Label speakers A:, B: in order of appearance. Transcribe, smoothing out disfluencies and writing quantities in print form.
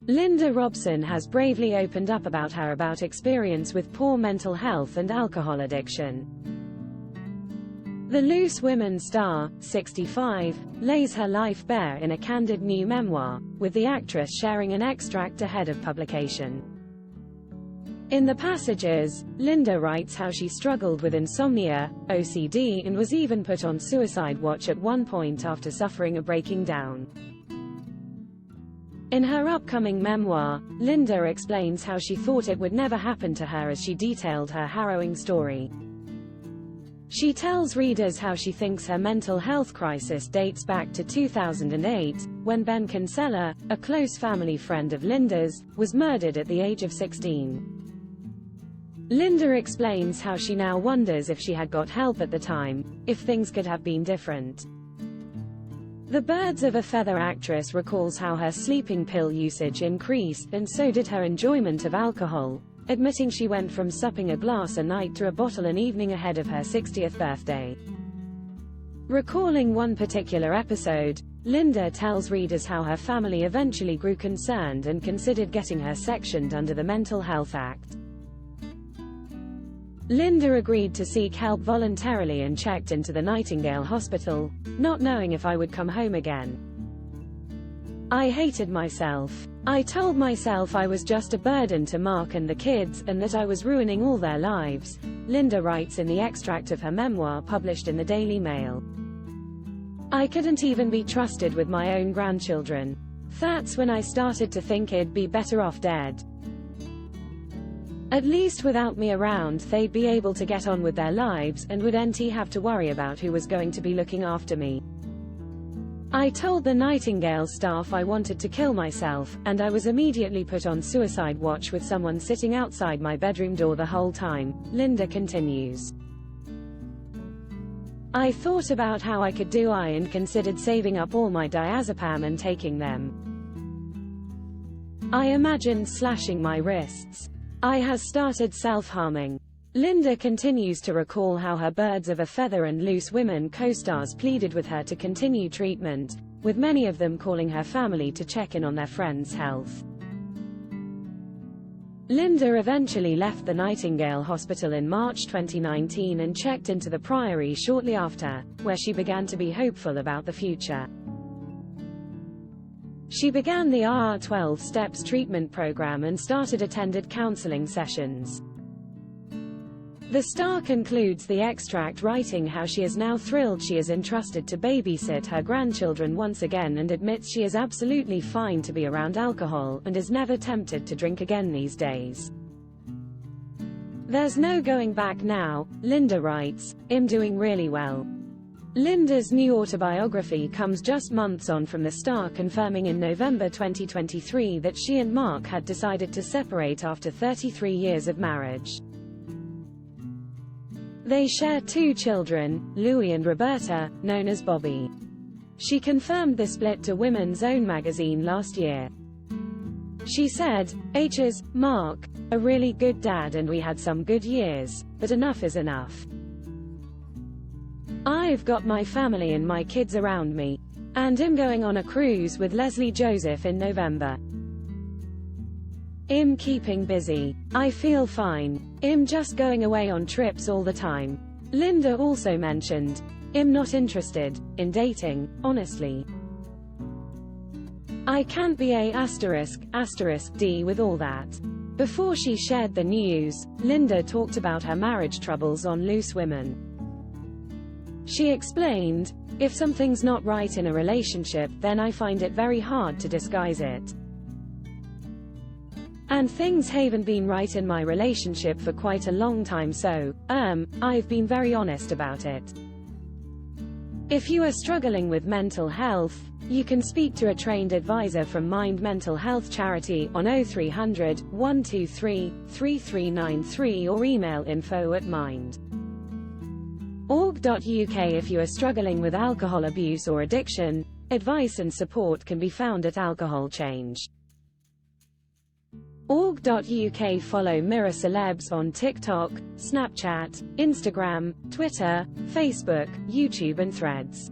A: Linda Robson has bravely opened up about her experience with poor mental health and alcohol addiction. The Loose Women star, 65, lays her life bare in a candid new memoir, with the actress sharing an extract ahead of publication. In the passages, Linda writes how she struggled with insomnia, OCD, and was even put on suicide watch at one point after suffering a breaking down. In her upcoming memoir, Linda explains how she thought it would never happen to her as she detailed her harrowing story. She tells readers how she thinks her mental health crisis dates back to 2008, when Ben Kinsella, a close family friend of Linda's, was murdered at the age of 16. Linda explains how she now wonders if she had got help at the time, if things could have been different. The Birds of a Feather actress recalls how her sleeping pill usage increased, and so did her enjoyment of alcohol, admitting she went from supping a glass a night to a bottle an evening ahead of her 60th birthday. Recalling one particular episode, Linda tells readers how her family eventually grew concerned and considered getting her sectioned under the Mental Health Act. Linda agreed to seek help voluntarily and checked into the Nightingale Hospital, not knowing if I would come home again. I hated myself. I told myself I was just a burden to Mark and the kids, and that I was ruining all their lives, Linda writes in the extract of her memoir published in the Daily Mail. I couldn't even be trusted with my own grandchildren. That's when I started to think it'd be better off dead. At least without me around they'd be able to get on with their lives, and wouldn't have to worry about who was going to be looking after me. I told the Nightingale staff I wanted to kill myself, and I was immediately put on suicide watch with someone sitting outside my bedroom door the whole time, Linda continues. I thought about how I could do and considered saving up all my diazepam and taking them. I imagined slashing my wrists. I has started self-harming. Linda continues to recall how her Birds of a Feather and Loose Women co-stars pleaded with her to continue treatment, with many of them calling her family to check in on their friends' health. Linda eventually left the Nightingale Hospital in March 2019 and checked into the Priory shortly after, where she began to be hopeful about the future. She began the 12 Steps treatment program and started attended counseling sessions. The star concludes the extract writing how she is now thrilled she is entrusted to babysit her grandchildren once again, and admits she is absolutely fine to be around alcohol and is never tempted to drink again these days. There's no going back now, Linda writes. I'm doing really well. Linda's new autobiography comes just months on from the star confirming in November 2023 that she and Mark had decided to separate after 33 years of marriage. They share 2 children, Louis and Roberta, known as Bobby. She confirmed the split to Women's Own magazine last year. She said, "H's, Mark, a really good dad and we had some good years, but enough is enough. I've got my family and my kids around me. And I'm going on a cruise with Leslie Joseph in November. I'm keeping busy. I feel fine. I'm just going away on trips all the time." Linda also mentioned, "I'm not interested in dating, honestly. I can't be a **D with all that." Before she shared the news, Linda talked about her marriage troubles on Loose Women. She explained, "If something's not right in a relationship, then I find it very hard to disguise it. And things haven't been right in my relationship for quite a long time, so, I've been very honest about it. If you are struggling with mental health, you can speak to a trained advisor from Mind Mental Health Charity on 0300 123 3393 or email info@mind.org.uk. If you are struggling with alcohol abuse or addiction, advice and support can be found at Alcohol Change. .org.uk. Follow Mirror Celebs on TikTok, Snapchat, Instagram, Twitter, Facebook, YouTube and Threads.